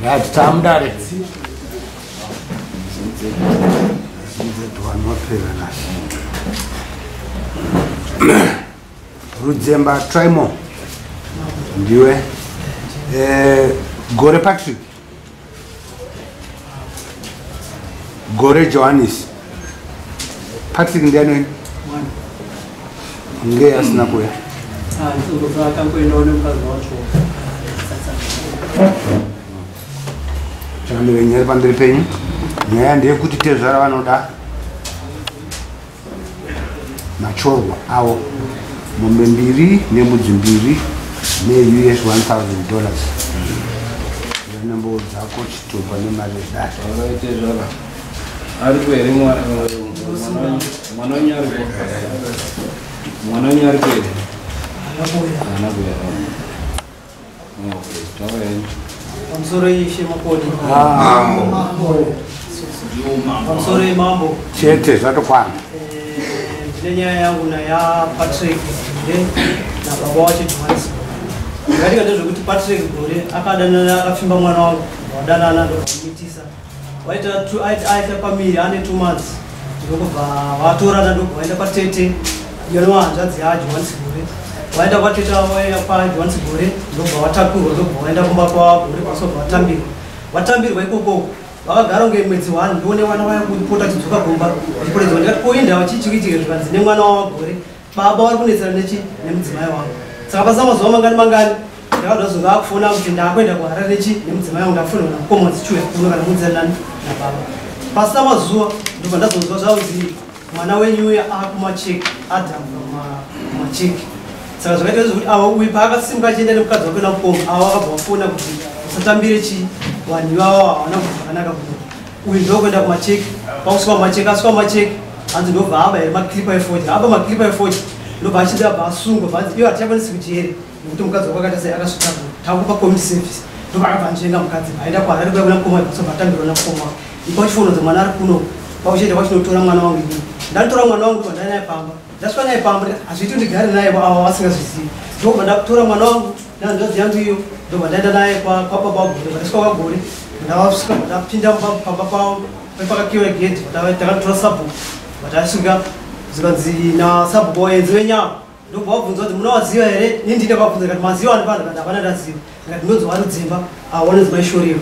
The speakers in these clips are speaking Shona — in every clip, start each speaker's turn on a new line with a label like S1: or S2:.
S1: Right, Tam Daddy. Rudzemba Trimo. Ndiwe. Gore Patrick. Gore Johannes. Patrick ndiani? Nge asina kuya.
S2: Ndizokuzaka kwendona umkazi wacho.
S1: Chambe nyere pandiri penyu. Nyaya ndiye kuti tezvara vanoda machorwa awo mombe mbiri nemudzi mbiri ne US $1,000 yanembo dzako chitopa nemari data
S3: Tezvara ari kwere mwana wanyari mwana wanyari kwere ana kuya
S2: Amsoro ishe makodi. Amsoro mambo.
S1: chete zvatokwana
S2: Ndine yangu na ya Patrick na baba wacho Johannes. Ngatika ndezvekuti Patrick gore akadanana akafimba mwana wangu wadanana ndokumitisa. Waita pamiri ane 2 months. Ndokubva watorana ndokubva patete yonwa hanzvadzi yaJohannes gore. Waenda kwatete waya kwa Johannes gore ndokubva watakurwa ndokubva waenda kumba kwa gore kwasobva watambirwa. Watambirwa ikoko vakagara kunge mwedzi 1 ndione mwana waya kupota chidzoka kumba ndiporedza ndikati koinda wachichikitika zvikanzi nemwana wagore baba vari kunetsana nemudzimai wangu saka pasina mazuva mangani ndakadazonga akufona kuti ndakuenda kuharare nemudzimai wangu ndafuna kana mukoma dzichuya kuno kana mudzana nababa pasina mazuva ndobva ndazonzwa zvakuzi mwana wenyu uya akumacheki adhamva macheki saka zvakaita zvokuti ava uyu paakasimuka achienda nemukadzi wake namukoma ava vakabva vafona kuti usatambire vanhu ivavo havana kuti zvakanaka kuti uyu ndokuenda kumacheki pakusvika kumacheki asvika kumacheki hanzi ndobva aba here maklipa efoti aba maklipa efoti ndobva achidabva asungwa bvanzi iwo hatichakwanisi kuchiyere nekuti mukadzi wake akaita sei akasvika takupa community service ndobva akabva anzvenga mukadzi aenda kwaari kuya kuna mukoma pasobva atambirwa namukoma ipa uchifonodza mwana ari kuno pauchienda kwachinotora mwana wangu ini ndanotora mwana wangu ndobva ndanaye pamba ndasvika naye pamba hazviiti ndigare naye ava vasingazvizivi ndobva ndatora mwana wangu nanzvadzi yangu iyo ndobva ndaenda naye kwababa wagore ndasvika kwagore ndavasvika ndapinda pamba pavo pakakiwa gedhi takatora sabhuku vatasvika zikanzi nasabhuku waenzi wenyama ndobva wabvunza kuti munawaziva here nindinde kwabvunza ndikati maziva ani pano ndavana ndaziva ndikati ndonzwa ari dzimba awanezi maishorero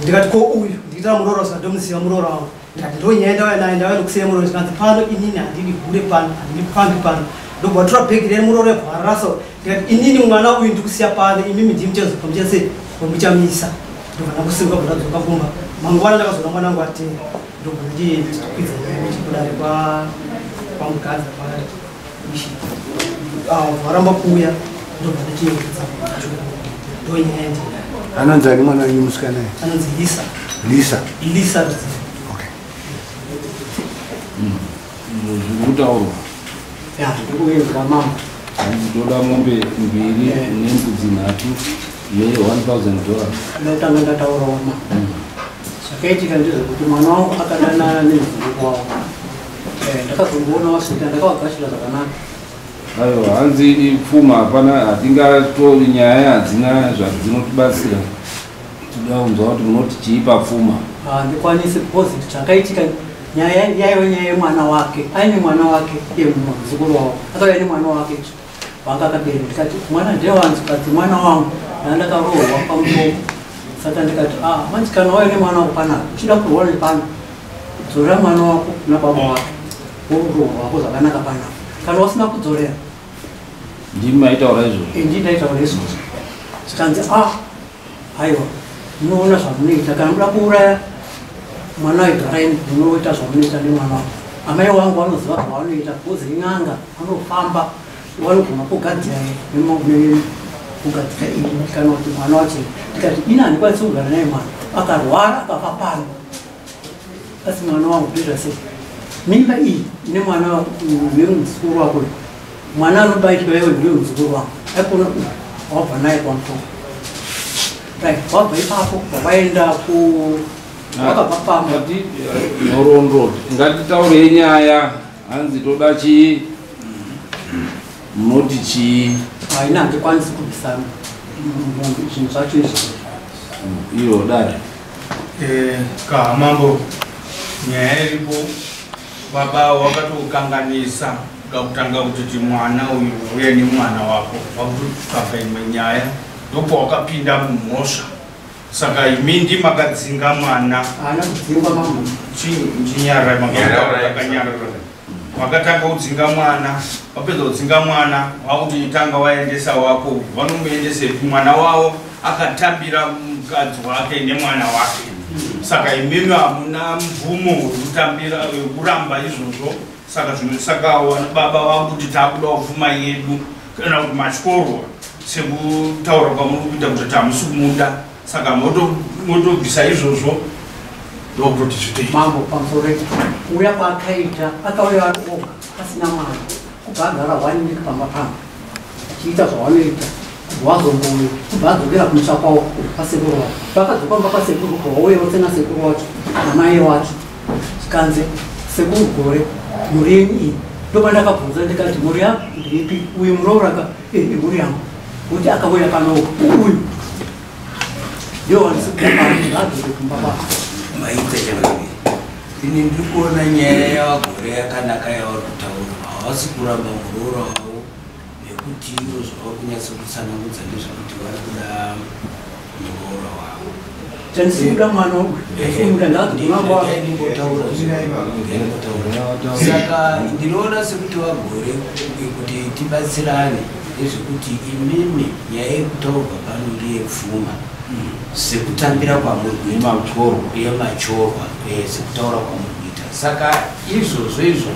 S2: ndikati ko uyu ndikitara muroora usika ndomuziva muroora wangu ndikati ndonyaya ndauya naye ndauya nokusiya murooro zikanzi pano inini handidi gure pano handidi pambi pano ndobva watora bhegi rene murooro ebvararasa ndikati inini mwana uyu ndikusiya pano imimi ndii muchazopa muchase muchamisa ndobva ndakusimuka ndadzoka kumba mangwana ndakazoona mwana wangu atenga ndobva ndichikwidza kudare kwamukadzi kwaishi varamba kuuya ndobva ndichiedza ndonyaya ndi
S1: anonzi ani mwana wenyu musikanaye
S2: anonzi Lisa Rudzemba.
S1: Okay.
S3: Zvekutaurwa
S2: ndikuedza mama
S3: ndinoda mombe mbiri nembudzi 3 ne$1,000
S2: ndotanga ndataurawo mama zvakaitika ndezvekuti mwana wangu akadanana nemuzukuru wavo ndakazongoona wasvika ndakavagashira zvakanaka
S3: aiwa hanzi pfuma hapana hatingatori nyaya hadzina zvadzinotibatsira tinoda kunzwa kuti munoti chii papfuma
S2: handikwanisi because zvakaitika nyaya yaiva nyaya yemwana wake aine mwana wake muzukuru wavo akauya nemwana wake vanga akabereka ndikati mwana ndewanzi kati mwana wangu ndandakarohwa pamuromo saka ndikati manzi kana wauya nemwana wako panapa uchida kurohwa nepano dzorera mwana wako nababa wake worurohwa wako zvakanaka panapa kana usina kudzorera
S3: ndimi maitaura izvozvo
S2: ndii ndaitaura izvozvo zikanzi aiwa munoona zvamunoita kana muda kuuraya mwana wegarai munoita zvamunoita nemwana wako amai wangu vanoziva zvavanoita kuzi in'anga vanofamba vanogona kugadzira kugadzira ini kana kuti mwana wacho ndikati ini handikwanisi kugara naye mwana akarwara akafa pano asi mwana wangu zvoita sei mimba iyi ine mwana wemuzukuru wako mwana anobaitwa iwe ndiwe muzukuru wangu aikona wabva naye kwamukoma wabva ipapo wavaenda wakabva pamba
S3: nhoroondo ngatitaurei nyaya hanzi toda chii munoti chii
S2: haina handikwanisi kubvisana chinhu chacho izvi
S3: iyo dare
S4: Mambo nyaya iripo baba wakatokanganisa kakutanga kutoti mwana uyu uye nemwana wako wakutotsvaka nyaya ndopo wakapinda mumhosva saka imi ndimakadzinga mwana
S2: haana kudzingwa mambo
S4: chinyarara makanyarara wakatanga kudzinga mwana wapedza kudzinga mwana wakuti tanga waendesa wako vanomuendesepi mwana wavo akatambira mukadzi wake nemwana wake saka imimi hamuna mvumo wekutambira wekuramba izvozvo saka baba vakuti takuda kuvhuma yedu kana kuti matyorwa sekutaura kwamuri kuita kuti tamusi kumuda saka motobvisa izvozvo ndokutoti zvitei
S2: mambo pamusoro uya kwaakaita akauya ari oga asina mwana kubva agara 1 week pamba pamba achiita zvavanoita wazongoyo kubva adzokera kumusha kwawo pasekuru wacho vakadzoka mba pasekuru kwawauyewo sena sekuru wacho namai wacho chikanze sekuru gore muri yenyu iyi ndopandakabvunza ndikati muri yangu ndiripi uyu murooraka muri yangu kuti akauya panowo uyu ndio wanisikuaaadzoke kumba kwako
S5: maite chakaviri ini ndiri kuona nyaya yavagore yakanaka yavari kutaura havasi kuramba muroora wavo nekuti iro zvava kunyatsa kutsanangudza ndezvakuti vari kuda muroora wavo
S2: chanisikuda mwana
S5: saka ndinoona sekuti vagore kuti tibatsirane nezvekuti imimi nyaya yekutaurwa pano ndeyepfuma sekutambira kwamuri yemachorwa sekutaura kwamuri kuita saka izvozvo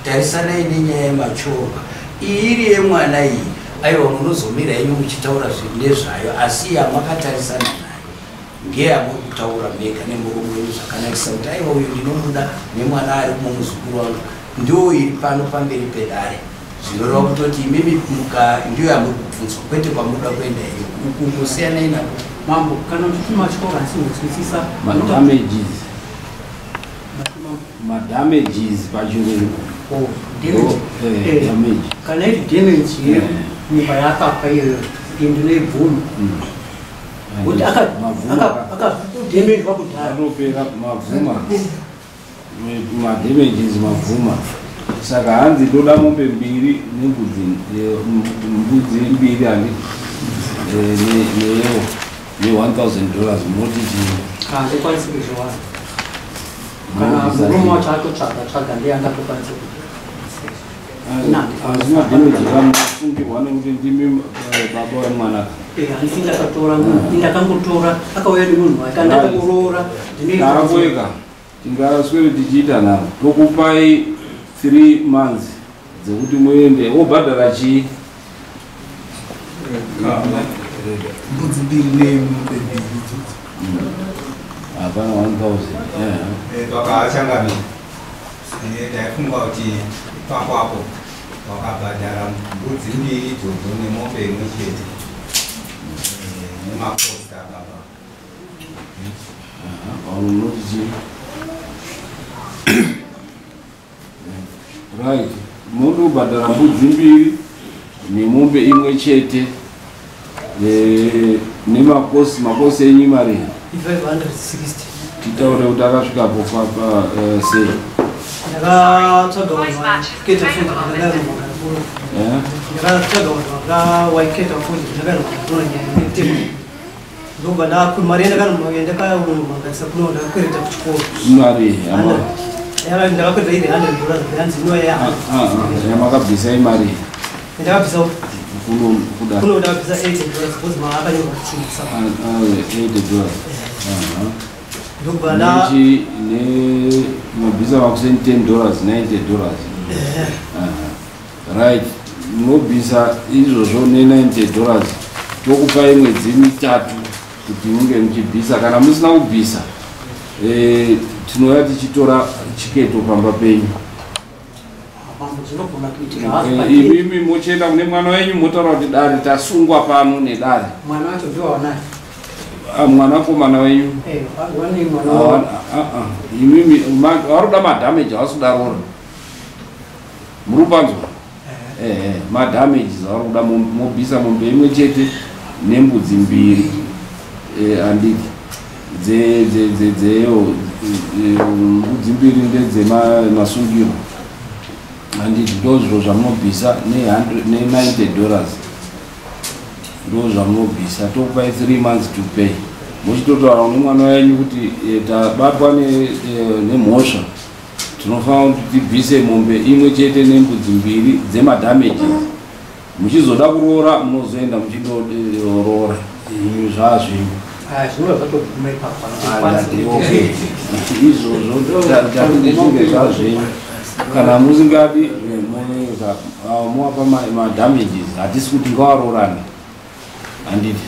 S5: tarisanai nenyaya yemachorwa iyi iri yemwana iyi aiwa munozomira yenyu muchitaura nezvayo asi yamakatarisana nayo ngeyamuri kutaura mega nemurume wenyu zvakanakisa kuti aiwa uyu ndinomuda nemwana ari kumuzukuru wangu ndo iri pano pamberi pedare zvinoreva kutoti imimi ndiyo yamuri kubvunzwa kwete kwamuda kuenda iyo kungosiyanai nako
S2: mambo kana uchiti machikora asingotswisisa
S3: madamages pachirungu
S2: kana iri damage nyika yakapa iyoyo indinoibvuma kuti akadamejwa kudhara
S3: anopera mavhuma madamages mavhuma saka hanzi ndoda mombe mbiri nembudzi mbiri ani neyewo ne$1,000 munoti chii
S2: handikwanisi kuzviwana kana murume wacho atotsvaga ndeyangatokwanisa
S3: hazvina damaji kamusungirwa nekuti ndimi baba wemwana
S2: handisi ndakatora ndakangotora akauya nemunhu wake andakamuroora
S3: ndakakoeka tingaswere tichiita naro tokupai 3 months dzekuti muende wobhadhara chii
S6: mbudzi mbiri nemombe mbiri
S3: hapana 1,000
S6: twakaachangamira taifunga kuti pakwapo wakabhadhara mbudzi mbiri idzodzo nemombe imwe chete nemaposta baba
S3: unoti chii right munobhadhara mbudzi mbiri nemombe imwe chete nemakosi enyu mari
S2: 560
S3: titaure kuti akasvikapo papa sei
S2: ndakatsvaga vanhu vaketa fundi ndakatsvaga vanhu vakawaiketa fundi ndakanoona nyaya netemo ndobva mari ndakanomanganisa kuno ndakakwereta kuchikoro
S3: mari
S2: ndakakwereta iri $100 yanzi inoya
S3: yamakabvisa imari
S2: ndakabvisa
S3: kuda
S2: kuno ndakabvisa $80 because maakanyorwa kuchumisa
S3: $80
S2: ndobva
S3: mabvisa makuseni $10 $90 right munobvisa izvozvo ne$90 tokupai mwedzi mitatu kuti munge muchibvisa kana musina kubvisa tinouya tichitora chiketo pamba penyu imimi mochienda kune mwana wenyu motaura kuti dare tasungwa pano nedare
S2: mwana wacho ndowaonai
S3: mwanakomana wenyu imimi varuda madhameji avasi kudarora muri panzwa madamages avari kuda mobvisa mombe imwe chete nembudzi mbiri handiti mbudzi mbiri ndedzemasungiro handiti ndo zviro zvamunobvisa ne$90 ndo zvamunobvisa tokupai 3 months to pay muchitotaura nemwana wenyu kuti tabatwa nemhosva tinofanira kuti tibvise mombe imwe chete nembudzi mbiri dzemadamages muchizoda kuroora munozoenda muchindoroora zvazvinhu izvozvo tatindechinge zvazvenyu kana musingadi muwapa madamages hatisi kuti ngawaroorane handiti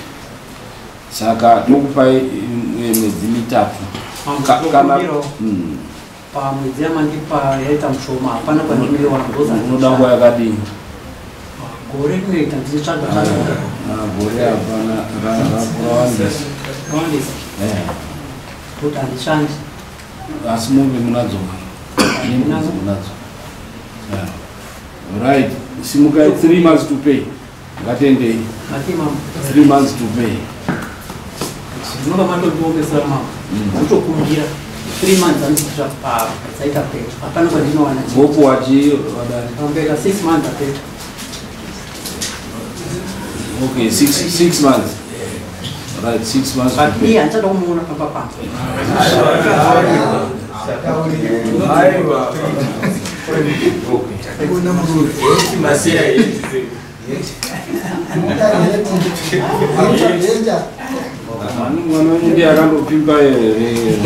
S3: saka tokupai mwedzi mitatu
S2: pamwedzi yamandipa yaita mushoma hapana kwandinoiwana
S3: unoda nguva yakadini
S2: gore rinoita ndichitsvaga
S3: gore hapana rawandisa
S2: kuti handishandi
S3: asi mombe munadzo munadzo right simukai 3 months to pay ngatendei 3 months to pay
S2: zvinova matodiomesara mama mutokumbira 3 months anisitra pazaita peto hapana kwandinowana
S3: vopuwachi
S2: ambeita 6 months apeta
S3: okay 6 months right 6 months
S2: but me handichada kumuona pamba pamba
S3: mwana wenyu ndiye akandopimba here